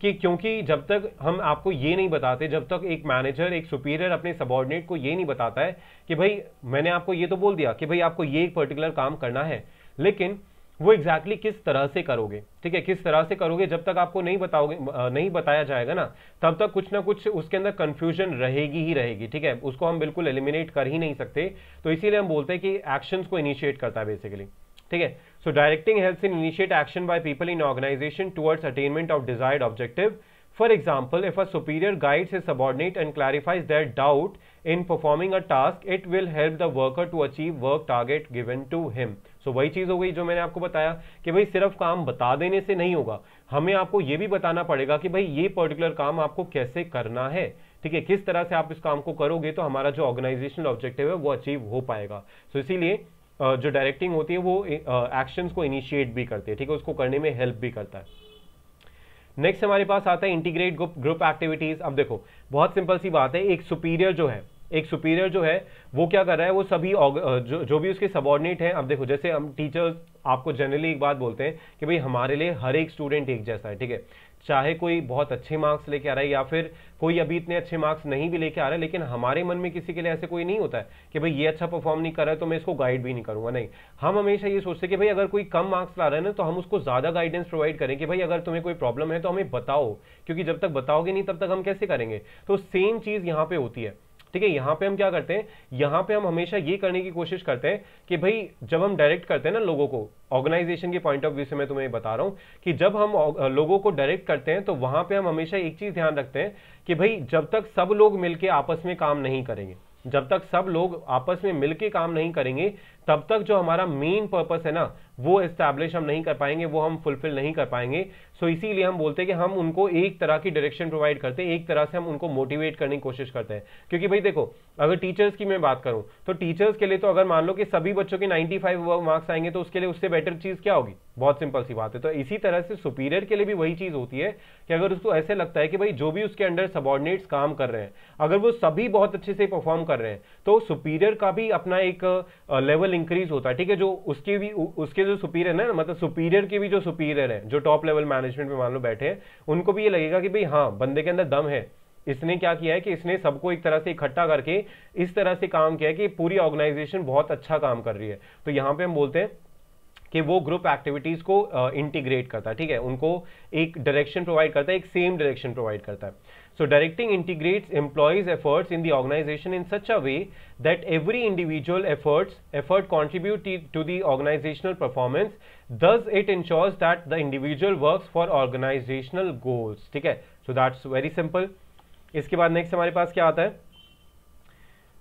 कि क्योंकि जब तक हम आपको ये नहीं बताते, जब तक एक मैनेजर एक सुपीरियर अपने सबऑर्डिनेट को ये नहीं बताता है कि भाई मैंने आपको ये तो बोल दिया कि भाई आपको ये एक पर्टिकुलर काम करना है, लेकिन वो एग्जैक्टली किस तरह से करोगे, ठीक है, किस तरह से करोगे, जब तक आपको नहीं बताया जाएगा ना, तब तक कुछ ना कुछ उसके अंदर कंफ्यूजन रहेगी ही रहेगी। ठीक है, उसको हम बिल्कुल एलिमिनेट कर ही नहीं सकते। तो इसीलिए हम बोलते हैं कि एक्शंस को इनिशिएट करता है बेसिकली। ठीक है, so directing helps in initiate action by people in organisation towards attainment of desired objective. For example, if a superior guides his subordinate and clarifies their doubt in performing a task, it will help the worker to achieve work target given to him. So वही चीज हो गई जो मैंने आपको बताया कि भाई सिर्फ काम बता देने से नहीं होगा, हमें आपको ये भी बताना पड़ेगा कि भाई ये पर्टिकुलर काम आपको कैसे करना है। ठीक है, किस तरह से आप इस काम को करोगे तो हमारा जो ऑर्गेनाइजेशनल ऑब्जेक्टिव है वो अचीव हो पाएगा। सो इसीलिए जो डायरेक्टिंग होती है वो एक्शंस को इनिशिएट भी करती है, ठीक है, उसको करने में हेल्प भी करता है। नेक्स्ट हमारे पास आता है इंटीग्रेट ग्रुप एक्टिविटीज। अब देखो बहुत सिंपल सी बात है, एक सुपीरियर जो है वो क्या कर रहा है, वो सभी जो भी उसके सबऑर्डिनेट हैं। अब देखो जैसे हम टीचर्स आपको जनरली एक बात बोलते हैं कि भाई हमारे लिए हर एक स्टूडेंट एक जैसा है, ठीक है, चाहे कोई बहुत अच्छे मार्क्स लेके आ रहा है या फिर कोई अभी इतने अच्छे मार्क्स नहीं भी लेके आ रहा है, लेकिन हमारे मन में किसी के लिए ऐसे कोई नहीं होता है कि भाई ये अच्छा परफॉर्म नहीं कर रहा है तो मैं इसको गाइड भी नहीं करूंगा। नहीं, हम हमेशा ये सोचते हैं कि भाई अगर कोई कम मार्क्स ला रहा है ना तो हम उसको ज्यादा गाइडेंस प्रोवाइड करें कि भाई अगर तुम्हें कोई प्रॉब्लम है तो हमें बताओ, क्योंकि जब तक बताओगे नहीं तब तक हम कैसे करेंगे। तो सेम चीज यहाँ पे होती है, ठीक है। यहाँ पे हम क्या करते हैं, यहाँ पे हम हमेशा ये करने की कोशिश करते हैं कि भाई जब हम डायरेक्ट करते हैं ना लोगों को, ऑर्गेनाइजेशन के पॉइंट ऑफ व्यू से मैं तुम्हें बता रहा हूँ कि जब हम लोगों को डायरेक्ट करते हैं तो वहां पे हम हमेशा एक चीज ध्यान रखते हैं कि भाई जब तक सब लोग मिलके आपस में काम नहीं करेंगे, जब तक सब लोग आपस में मिलके काम नहीं करेंगे तब तक जो हमारा मेन पर्पस है ना वो एस्टैब्लिश हम नहीं कर पाएंगे, वो हम फुलफिल नहीं कर पाएंगे। सो इसीलिए हम बोलते हैं कि हम उनको एक तरह की डायरेक्शन प्रोवाइड करते हैं, एक तरह से हम उनको मोटिवेट करने की कोशिश करते हैं। क्योंकि भाई देखो अगर टीचर्स की मैं बात करूं तो टीचर्स के लिए तो अगर मान लो कि सभी बच्चों के 95 मार्क्स आएंगे तो उसके लिए उससे बेटर चीज क्या होगी, बहुत सिंपल सी बात है। तो इसी तरह से सुपीरियर के लिए भी वही चीज होती है कि अगर उसको ऐसे लगता है कि भाई जो भी उसके अंडर सबऑर्डिनेट्स काम कर रहे हैं अगर वो सभी बहुत अच्छे से परफॉर्म कर रहे हैं तो सुपीरियर का भी अपना एक लेवल इंक्रीज होता है, ठीक है। जो उसके जो सुपीरियर है ना, मतलब सुपीरियर के भी जो सुपीरियर है, जो टॉप लेवल मैनेजमेंट में मान लो बैठे हैं, उनको भी ये लगेगा कि भाई हाँ बंदे के अंदर दम है, इसने क्या किया है कि इसने सबको एक तरह से इकट्ठा करके इस तरह से काम किया है कि पूरी ऑर्गेनाइजेशन बहुत अच्छा काम कर रही है। तो यहां पे हम बोलते हैं कि वो ग्रुप एक्टिविटीज को इंटीग्रेट करता है, ठीक है, उनको एक डायरेक्शन प्रोवाइड करता है, एक सेम डायरेक्शन प्रोवाइड करता है। So directing integrates employees' efforts in the organization in such a way that every individual effort contribute to the organizational performance. Thus, it ensures that the individual works for organizational goals. ठीक है, so that's very simple. इसके बाद next हमारे पास क्या आता है,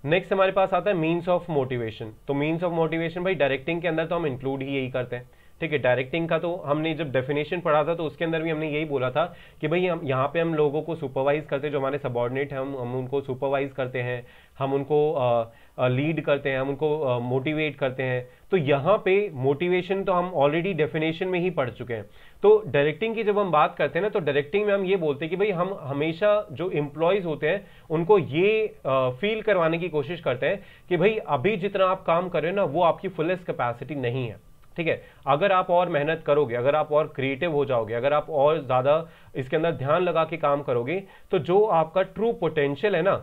next हमारे पास आता है मीन्स ऑफ मोटिवेशन। तो मीन्स ऑफ मोटिवेशन भाई डायरेक्टिंग के अंदर तो हम इंक्लूड ही यही करते हैं, ठीक है। डायरेक्टिंग का तो हमने जब डेफिनेशन पढ़ा था तो उसके अंदर भी हमने यही बोला था कि भाई हम यहाँ पे हम लोगों को सुपरवाइज करते हैं, जो हमारे सबऑर्डिनेट हैं हम उनको सुपरवाइज करते हैं, हम उनको लीड करते हैं, हम उनको मोटिवेट करते हैं। तो यहाँ पे मोटिवेशन तो हम ऑलरेडी डेफिनेशन में ही पढ़ चुके हैं। तो डायरेक्टिंग की जब हम बात करते हैं ना तो डायरेक्टिंग में हम ये बोलते हैं कि भाई हम हमेशा जो एम्प्लॉयज होते हैं उनको ये फील करवाने की कोशिश करते हैं कि भाई अभी जितना आप काम कर रहे हो ना वो आपकी फुलेस्ट कैपेसिटी नहीं है, ठीक है। अगर आप और मेहनत करोगे, अगर आप और क्रिएटिव हो जाओगे, अगर आप और ज्यादा इसके अंदर ध्यान लगा के काम करोगे तो जो आपका ट्रू पोटेंशियल है ना,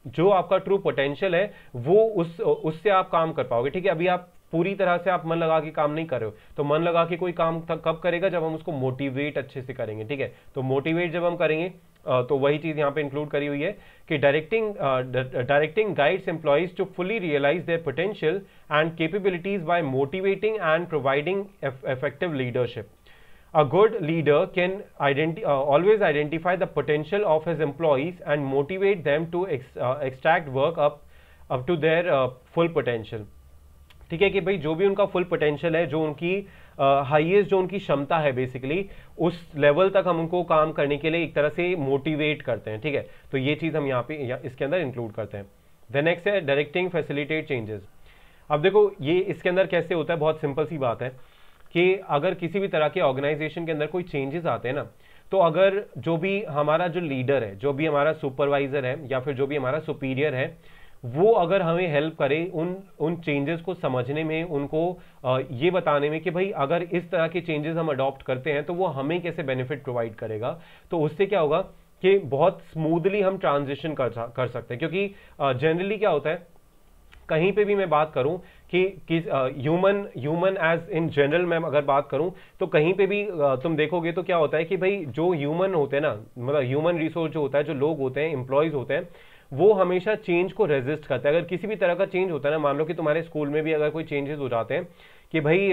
जो आपका ट्रू पोटेंशियल है वो उससे आप काम कर पाओगे, ठीक है। अभी आप पूरी तरह से आप मन लगा के काम नहीं कर रहे हो, तो मन लगा के कोई काम कब करेगा, जब हम उसको मोटिवेट अच्छे से करेंगे, ठीक है। तो मोटिवेट जब हम करेंगे तो वही चीज यहाँ पे इंक्लूड करी हुई है कि directing guides employees to fully realize their potential and capabilities by motivating and providing effective leadership. A good leader can always identify the potential of his employees and motivate them to extract work up to their full potential. ठीक है कि भाई जो भी उनका full potential है, जो उनकी हाईएस्ट जो उनकी क्षमता है बेसिकली उस लेवल तक हम उनको काम करने के लिए एक तरह से मोटिवेट करते हैं, ठीक है। तो ये चीज हम यहाँ पे इसके अंदर इंक्लूड करते हैं. द नेक्स्ट है डायरेक्टिंग फैसिलिटेट चेंजेस. अब देखो ये इसके अंदर कैसे होता है, बहुत सिंपल सी बात है कि अगर किसी भी तरह के ऑर्गेनाइजेशन के अंदर कोई चेंजेस आते हैं ना, तो अगर जो भी हमारा जो लीडर है, जो भी हमारा सुपरवाइजर है या फिर जो भी हमारा सुपीरियर है, वो अगर हमें हेल्प करे उन चेंजेस को समझने में, उनको ये बताने में कि भाई अगर इस तरह के चेंजेस हम अडॉप्ट करते हैं तो वो हमें कैसे बेनिफिट प्रोवाइड करेगा, तो उससे क्या होगा कि बहुत स्मूथली हम ट्रांजिशन कर सकते हैं. क्योंकि जनरली क्या होता है, कहीं पे भी मैं बात करूं कि ह्यूमन एज इन जनरल मैं अगर बात करूं तो कहीं पे भी तुम देखोगे तो क्या होता है कि भाई जो ह्यूमन होते हैं ना, मतलब ह्यूमन रिसोर्स जो होता है, जो लोग होते हैं, एम्प्लॉयज होते हैं, वो हमेशा चेंज को रेजिस्ट करते हैं. अगर किसी भी तरह का चेंज होता है ना, मान लो कि तुम्हारे स्कूल में भी अगर कोई चेंजेस हो जाते हैं कि भाई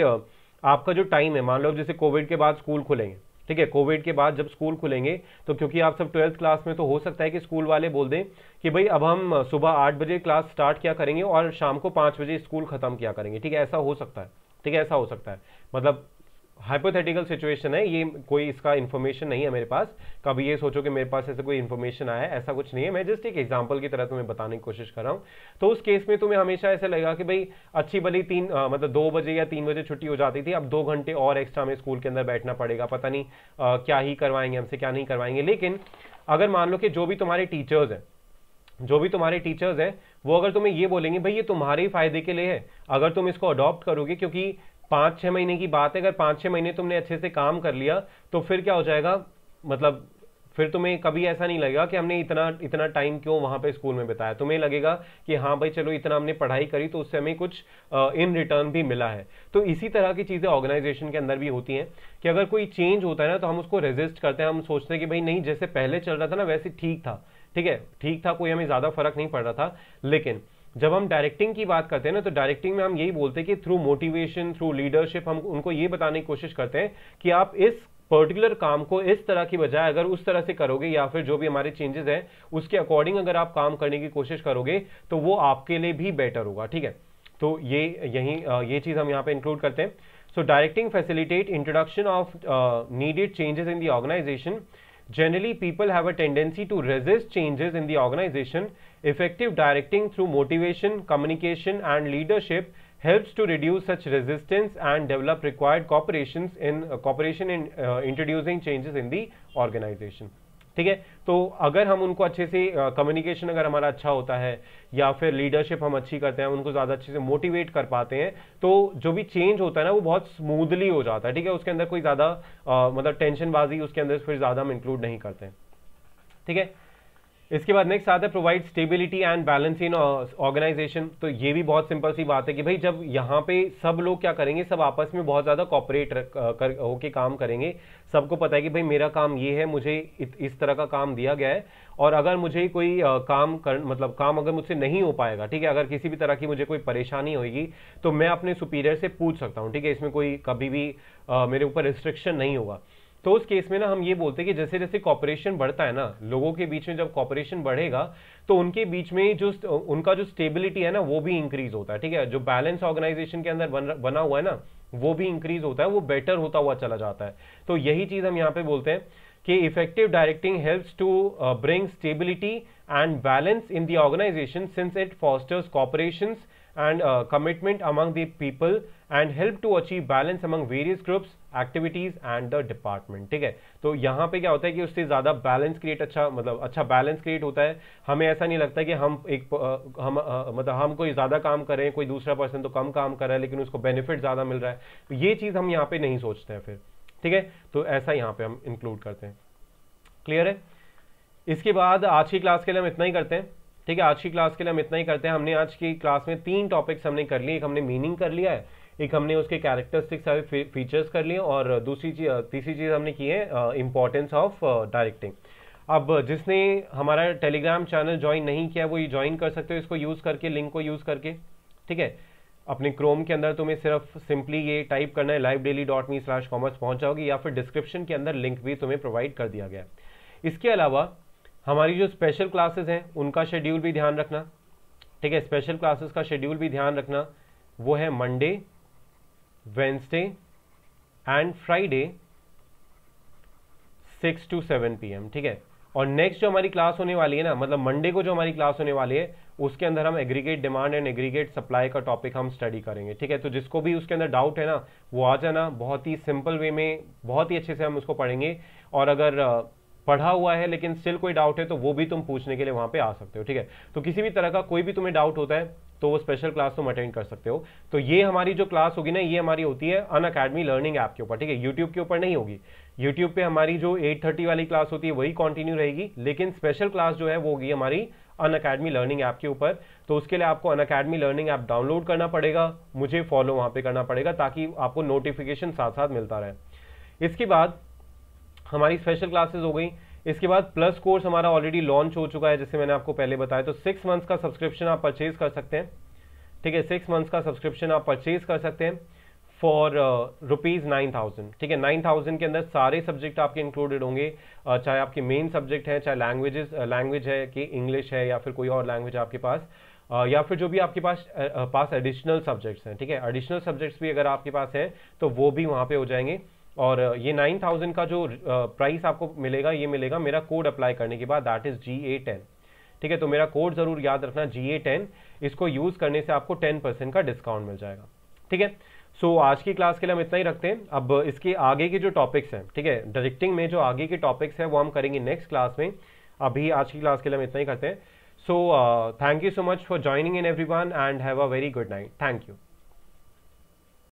आपका जो टाइम है, मान लो जैसे कोविड के बाद स्कूल खुलेंगे, ठीक है, कोविड के बाद जब स्कूल खुलेंगे तो क्योंकि आप सब 12th क्लास में, तो हो सकता है कि स्कूल वाले बोल दें कि भाई अब हम सुबह 8 बजे क्लास स्टार्ट किया करेंगे और शाम को 5 बजे स्कूल खत्म किया करेंगे. ठीक है, ऐसा हो सकता है. ठीक है, ऐसा हो सकता है. मतलब हाइपोथेटिकल सिचुएशन है ये, कोई इसका इन्फॉर्मेशन नहीं है मेरे पास, कभी ये सोचो कि मेरे पास ऐसा कोई इन्फॉर्मेशन आया है, ऐसा कुछ नहीं है, मैं जस्ट एक एग्जांपल की तरह तुम्हें बताने की कोशिश कर रहा हूँ। तो उस केस में तुम्हें हमेशा ऐसा लगेगा कि भाई अच्छी भली मतलब 2 बजे या 3 बजे छुट्टी हो जाती थी, अब 2 घंटे और एक्स्ट्रा में स्कूल के अंदर बैठना पड़ेगा, पता नहीं क्या ही करवाएंगे हमसे, क्या नहीं करवाएंगे। लेकिन अगर मान लो कि जो भी तुम्हारे टीचर्स हैं वो अगर तुम्हें ये बोलेंगे भाई ये तुम्हारे ही फायदे के लिए है, अगर तुम इसको अडॉप्ट करोगे, क्योंकि 5-6 महीने की बात है, अगर 5-6 महीने तुमने अच्छे से काम कर लिया तो फिर क्या हो जाएगा, मतलब फिर तुम्हें कभी ऐसा नहीं लगेगा कि हमने इतना टाइम क्यों वहां पे स्कूल में बिताया, तुम्हें लगेगा कि हाँ भाई चलो इतना हमने पढ़ाई करी तो उससे हमें कुछ इन रिटर्न भी मिला है। तो इसी तरह की चीजें ऑर्गेनाइजेशन के अंदर भी होती हैं कि अगर कोई चेंज होता है ना तो हम उसको रेजिस्ट करते हैं, हम सोचते हैं कि भाई नहीं जैसे पहले चल रहा था ना वैसे ठीक था, ठीक है ठीक था, कोई हमें ज्यादा फर्क नहीं पड़ रहा था। लेकिन जब हम डायरेक्टिंग की बात करते हैं ना तो डायरेक्टिंग में हम यही बोलते हैं कि थ्रू मोटिवेशन, थ्रू लीडरशिप हम उनको ये बताने की कोशिश करते हैं कि आप इस पर्टिकुलर काम को इस तरह की बजाय अगर उस तरह से करोगे, या फिर जो भी हमारे चेंजेस हैं उसके अकॉर्डिंग अगर आप काम करने की कोशिश करोगे तो वो आपके लिए भी बेटर होगा, ठीक है। तो ये चीज हम यहाँ पे इंक्लूड करते हैं। So directing facilitate introduction of needed changes in the organisation. Generally, people have a tendency to resist changes in the organization. Effective directing through motivation, communication, and leadership helps to reduce such resistance and develop required cooperation in introducing changes in the organization. ठीक है, तो अगर हम उनको अच्छे से communication अगर हमारा अच्छा होता है या फिर लीडरशिप हम अच्छी करते हैं, उनको ज़्यादा अच्छे से मोटिवेट कर पाते हैं, तो जो भी चेंज होता है ना वो बहुत स्मूथली हो जाता है, ठीक है। उसके अंदर कोई ज़्यादा मतलब टेंशनबाजी उसके अंदर फिर ज़्यादा हम इंक्लूड नहीं करते हैं, ठीक है। इसके बाद नेक्स्ट आता है provide stability and balance in organization. तो ये भी बहुत सिंपल सी बात है कि भाई जब यहाँ पे सब लोग क्या करेंगे, सब आपस में बहुत ज़्यादा कॉपरेट होके काम करेंगे, सबको पता है कि भाई मेरा काम ये है, मुझे इस तरह का काम दिया गया है, और अगर मुझे कोई काम अगर मुझसे नहीं हो पाएगा, ठीक है, अगर किसी भी तरह की मुझे कोई परेशानी होगी तो मैं अपने सुपीरियर से पूछ सकता हूँ, ठीक है, इसमें कोई कभी भी मेरे ऊपर रिस्ट्रिक्शन नहीं होगा। तो उस केस में ना हम ये बोलते हैं कि जैसे जैसे कॉपरेशन बढ़ता है ना, लोगों के बीच में जब कॉपरेशन बढ़ेगा तो उनके बीच में जो उनका जो स्टेबिलिटी है ना वो भी इंक्रीज होता है, ठीक है। जो बैलेंस ऑर्गेनाइजेशन के अंदर बना हुआ है ना वो भी इंक्रीज होता है, वो बेटर होता हुआ चला जाता है। तो यही चीज हम यहाँ पे बोलते हैं कि effective directing helps to bring stability and balance in the organization since it fosters cooperation and commitment among the people and help to achieve balance among various groups, activities and the department, ठीक है। तो यहाँ पे क्या होता है कि उससे ज़्यादा बैलेंस क्रिएट अच्छा बैलेंस क्रिएट होता है। हमें ऐसा नहीं लगता कि हम कोई ज़्यादा काम कर रहे हैं, कोई दूसरा पर्सन तो कम काम कर रहा है लेकिन उसको बेनिफिट ज़्यादा मिल रहा है, तो ये चीज़ हम यहाँ पे नहीं सोचते हैं फिर, ठीक है। तो ऐसा यहाँ पे हम इंक्लूड करते हैं। क्लियर है। इसके बाद आज की क्लास के लिए हम इतना ही करते हैं, ठीक है। आज की क्लास के लिए हम इतना ही करते हैं। हमने आज की क्लास में 3 टॉपिक्स हमने कर लिए, एक हमने मीनिंग कर लिया है, एक हमने उसके कैरेक्टरिस्टिक्स सारे फीचर्स कर लिए, और तीसरी चीज़ हमने की है इंपॉर्टेंस ऑफ डायरेक्टिंग। अब जिसने हमारा टेलीग्राम चैनल ज्वाइन नहीं किया वो ये ज्वाइन कर सकते हो, इसको यूज़ करके, लिंक को यूज़ करके, ठीक है। अपने क्रोम के अंदर तुम्हें सिर्फ सिंपली ये टाइप करना है livedaily.me/commerce पहुंच जाओगे, या फिर डिस्क्रिप्शन के अंदर लिंक भी तुम्हें प्रोवाइड कर दिया गया है। इसके अलावा हमारी जो स्पेशल क्लासेस हैं उनका शेड्यूल भी ध्यान रखना, ठीक है। स्पेशल क्लासेस का शेड्यूल भी ध्यान रखना, वो है Monday, Wednesday and Friday 6 to 7 PM, ठीक है। और नेक्स्ट जो हमारी क्लास होने वाली है ना, मतलब मंडे को जो हमारी क्लास होने वाली है उसके अंदर हम aggregate demand and aggregate supply का टॉपिक हम स्टडी करेंगे, ठीक है। तो जिसको भी उसके अंदर डाउट है ना वो आ जाना, बहुत ही सिंपल वे में बहुत ही अच्छे से हम उसको पढ़ेंगे, और अगर पढ़ा हुआ है लेकिन स्टिल कोई डाउट है तो वो भी तुम पूछने के लिए वहां पे आ सकते हो, ठीक है। तो किसी भी तरह का कोई भी तुम्हें डाउट होता है तो वो स्पेशल क्लास तुम अटेंड कर सकते हो। तो ये हमारी जो क्लास होगी ना ये हमारी होती है अनअकैडमी लर्निंग ऐप के ऊपर, ठीक है। यूट्यूब के ऊपर नहीं होगी। यूट्यूब पे हमारी जो 8:30 वाली क्लास होती है वही कंटिन्यू रहेगी, लेकिन स्पेशल क्लास जो है वो होगी हमारी अनअकैडमी लर्निंग ऐप के ऊपर। तो उसके लिए आपको अनअकैडमी लर्निंग ऐप डाउनलोड करना पड़ेगा, मुझे फॉलो वहां पे करना पड़ेगा ताकि आपको नोटिफिकेशन साथ साथ मिलता रहे। इसके बाद हमारी स्पेशल क्लासेस हो गई। इसके बाद प्लस कोर्स हमारा ऑलरेडी लॉन्च हो चुका है, जैसे मैंने आपको पहले बताया। तो 6 मंथ्स का सब्सक्रिप्शन आप परचेज कर सकते हैं, ठीक है। 6 मंथ्स का सब्सक्रिप्शन आप परचेज कर सकते हैं फॉर ₹9,000, ठीक है। 9,000 के अंदर सारे सब्जेक्ट आपके इंक्लूडेड होंगे, चाहे आपके मेन सब्जेक्ट है, चाहे लैंग्वेज है कि इंग्लिश है या फिर कोई और लैंग्वेज आपके पास, या फिर जो भी आपके पास एडिशनल सब्जेक्ट्स हैं, ठीक है, एडिशनल सब्जेक्ट्स भी अगर आपके पास हैं तो वो भी वहाँ पे हो जाएंगे। और ये 9000 का जो प्राइस आपको मिलेगा, ये मिलेगा मेरा कोड अप्लाई करने के बाद, दैट इज GA10। ठीक है, तो मेरा कोड जरूर याद रखना GA10, इसको यूज करने से आपको 10% का डिस्काउंट मिल जाएगा। ठीक है, सो आज की क्लास के लिए हम इतना ही रखते हैं। अब इसके आगे के जो टॉपिक्स हैं, ठीक है, डायरेक्टिंग में जो आगे के टॉपिक्स हैं वो हम करेंगे नेक्स्ट क्लास में। अभी आज की क्लास के लिए हम इतना ही करते हैं। So thank you so much for joining in everyone and have a very good night. Thank you.